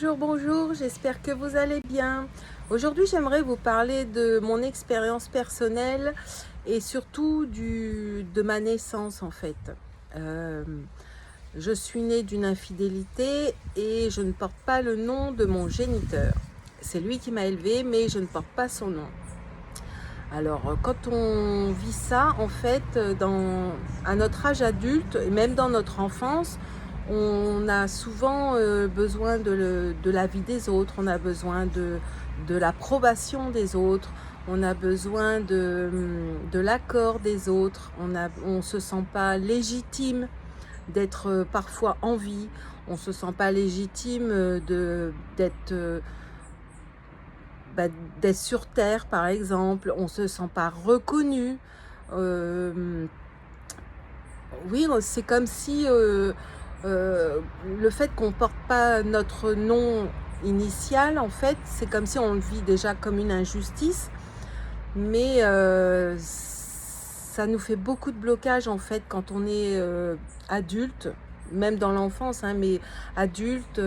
bonjour, bonjour, j'espère que vous allez bien. Aujourd'hui, j'aimerais vous parler de mon expérience personnelle et surtout de ma naissance en fait. Euh, je suis née d'une infidélité et je ne porte pas le nom de mon géniteur. C'est lui qui m'a élevée, mais je ne porte pas son nom. Alors, quand on vit ça, en fait, à notre âge adulte, et même dans notre enfance, on a souvent besoin de l'avis des autres, on a besoin de l'approbation des autres, on a besoin de l'accord des autres, on ne se sent pas légitime d'être parfois en vie, on ne se sent pas légitime d'être bah, d'être sur Terre, par exemple, on ne se sent pas reconnu. Euh, oui, c'est comme si le fait qu'on ne porte pas notre nom initial, en fait, c'est comme si on le vit déjà comme une injustice, mais ça nous fait beaucoup de blocages, en fait, quand on est adulte, même dans l'enfance, hein, mais adulte.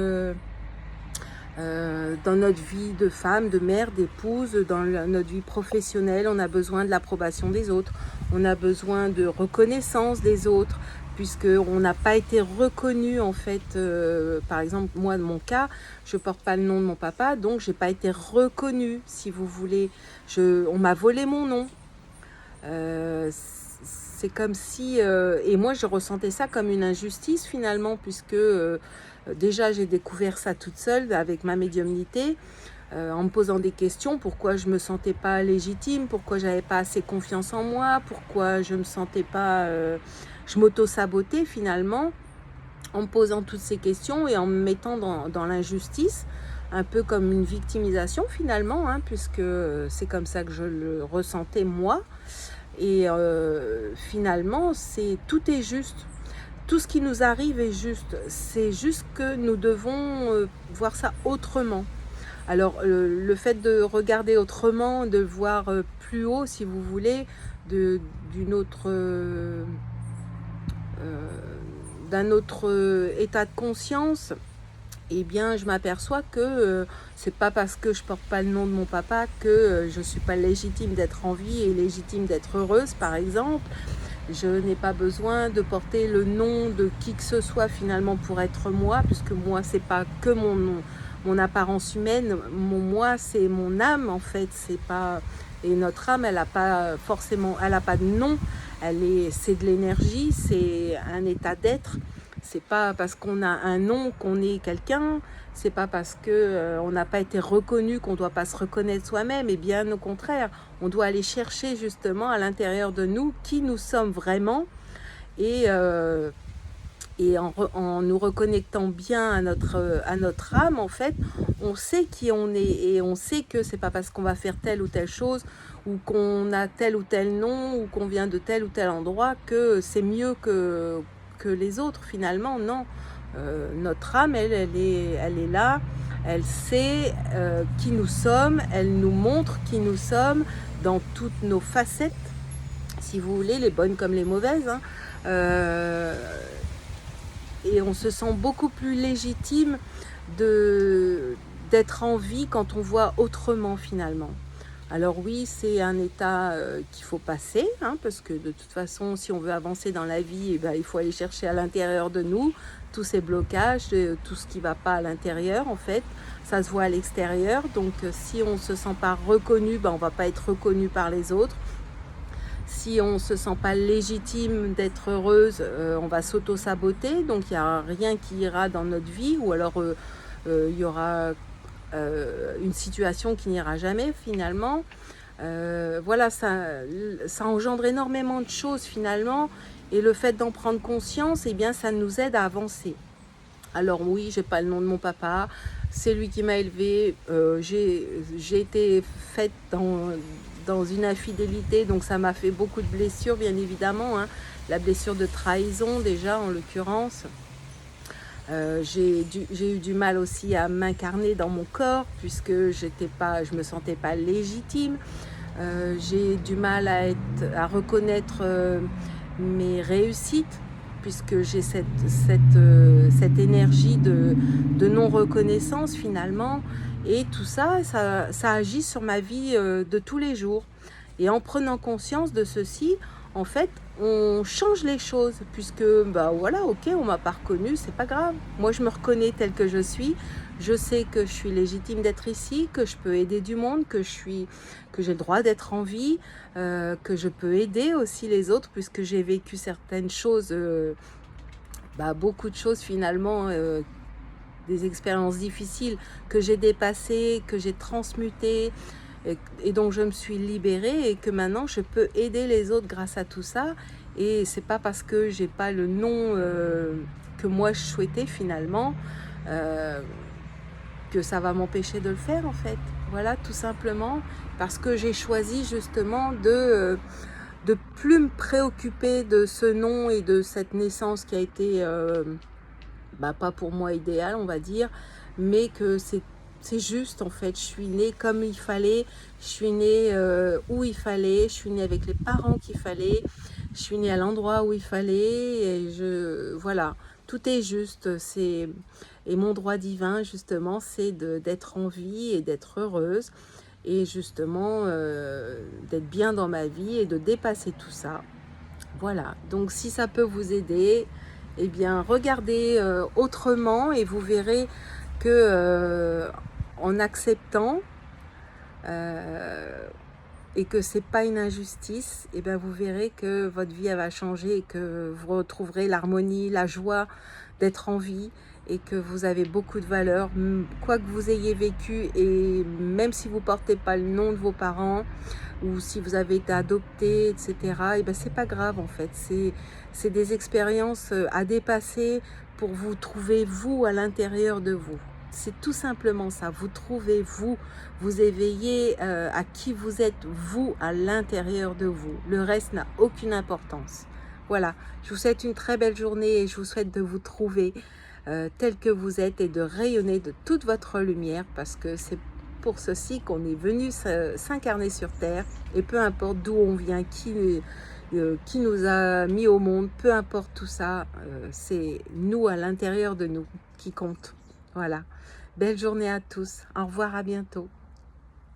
Dans notre vie de femme, de mère, d'épouse, dans notre vie professionnelle, on a besoin de l'approbation des autres, on a besoin de reconnaissance des autres, puisqu'on n'a pas été reconnu en fait. Par exemple, moi, de mon cas, je ne porte pas le nom de mon papa, donc je n'ai pas été reconnue, si vous voulez. On m'a volé mon nom. C'est comme si... et moi, je ressentais ça comme une injustice finalement, puisque déjà, j'ai découvert ça toute seule avec ma médiumnité, en me posant des questions, pourquoi je ne me sentais pas légitime, pourquoi je n'avais pas assez confiance en moi, pourquoi je ne me sentais pas... je m'auto-sabotais finalement, en me posant toutes ces questions et en me mettant dans l'injustice, un peu comme une victimisation finalement, hein, puisque c'est comme ça que je le ressentais moi. Et finalement, tout est juste. Tout ce qui nous arrive est juste. C'est juste que nous devons voir ça autrement. Alors, le fait de regarder autrement, de voir plus haut, si vous voulez, d'un autre état de conscience, eh bien, je m'aperçois que c'est pas parce que je porte pas le nom de mon papa que je suis pas légitime d'être en vie et légitime d'être heureuse, par exemple. Je n'ai pas besoin de porter le nom de qui que ce soit finalement pour être moi, puisque moi, c'est pas que mon apparence humaine. Mon moi, c'est mon âme en fait. C'est pas... Et notre âme, elle n'a pas forcément, elle n'a pas de nom. C'est de l'énergie, c'est un état d'être. C'est pas parce qu'on a un nom qu'on est quelqu'un. C'est pas parce que on n'a pas été reconnu qu'on doit pas se reconnaître soi-même. Et bien au contraire, on doit aller chercher justement à l'intérieur de nous qui nous sommes vraiment. Et en nous reconnectant bien à notre âme, en fait, on sait qui on est et on sait que c'est pas parce qu'on va faire telle ou telle chose ou qu'on a tel ou tel nom ou qu'on vient de tel ou tel endroit que c'est mieux que les autres finalement. Non, notre âme, elle est là, elle sait qui nous sommes, elle nous montre qui nous sommes dans toutes nos facettes, si vous voulez, les bonnes comme les mauvaises, hein. Et on se sent beaucoup plus légitime d'être en vie quand on voit autrement finalement. Alors oui, c'est un état qu'il faut passer, hein, parce que de toute façon, si on veut avancer dans la vie, eh ben, il faut aller chercher à l'intérieur de nous tous ces blocages, tout ce qui ne va pas à l'intérieur en fait. Ça se voit à l'extérieur, donc si on ne se sent pas reconnu, ben, on ne va pas être reconnu par les autres. Si on ne se sent pas légitime d'être heureuse, on va s'auto-saboter, donc il n'y a rien qui ira dans notre vie, ou alors il y aura une situation qui n'ira jamais finalement. Voilà, ça engendre énormément de choses finalement, et le fait d'en prendre conscience, eh bien, ça nous aide à avancer. Alors oui, j'ai pas le nom de mon papa, c'est lui qui m'a élevée, j'ai été faite dans une infidélité, donc ça m'a fait beaucoup de blessures bien évidemment, hein. La blessure de trahison déjà en l'occurrence. J'ai eu du mal aussi à m'incarner dans mon corps puisque je me sentais pas légitime. J'ai du mal à reconnaître mes réussites. puisque j'ai cette énergie de non-reconnaissance finalement. Et tout ça, ça agit sur ma vie de tous les jours. Et en prenant conscience de ceci, en fait, on change les choses, puisque, bah voilà, ok, on m'a pas reconnu, c'est pas grave. Moi, je me reconnais telle que je suis. Je sais que je suis légitime d'être ici, que je peux aider du monde, que j'ai le droit d'être en vie, que je peux aider aussi les autres, puisque j'ai vécu certaines choses, beaucoup de choses finalement, des expériences difficiles que j'ai dépassées, que j'ai transmutées, et dont je me suis libérée, et que maintenant je peux aider les autres grâce à tout ça. Et c'est pas parce que j'ai pas le nom que moi je souhaitais finalement que ça va m'empêcher de le faire en fait. Voilà, tout simplement parce que j'ai choisi justement de plus me préoccuper de ce nom et de cette naissance qui a été pas pour moi idéal, on va dire, mais que c'est juste en fait. Je suis née comme il fallait, je suis née où il fallait, je suis née avec les parents qu'il fallait, je suis née à l'endroit où il fallait, et voilà, tout est juste. Et mon droit divin justement, c'est d'être en vie et d'être heureuse, et justement d'être bien dans ma vie et de dépasser tout ça. Voilà, donc si ça peut vous aider, eh bien regardez autrement, et vous verrez que en acceptant et que c'est pas une injustice, et bien vous verrez que votre vie elle va changer, et que vous retrouverez l'harmonie, la joie d'être en vie, et que vous avez beaucoup de valeur, quoi que vous ayez vécu, et même si vous portez pas le nom de vos parents, ou si vous avez été adopté, etc., et ben c'est pas grave en fait. C'est des expériences à dépasser pour vous trouver vous à l'intérieur de vous. C'est tout simplement ça. Vous trouvez vous, vous éveillez à qui vous êtes vous à l'intérieur de vous. Le reste n'a aucune importance. Voilà, je vous souhaite une très belle journée, et je vous souhaite de vous trouver tel que vous êtes, et de rayonner de toute votre lumière, parce que c'est pour ceci qu'on est venu s'incarner sur Terre. Et peu importe d'où on vient, qui nous a mis au monde, peu importe tout ça, c'est nous à l'intérieur de nous qui compte. Voilà, belle journée à tous, au revoir, à bientôt.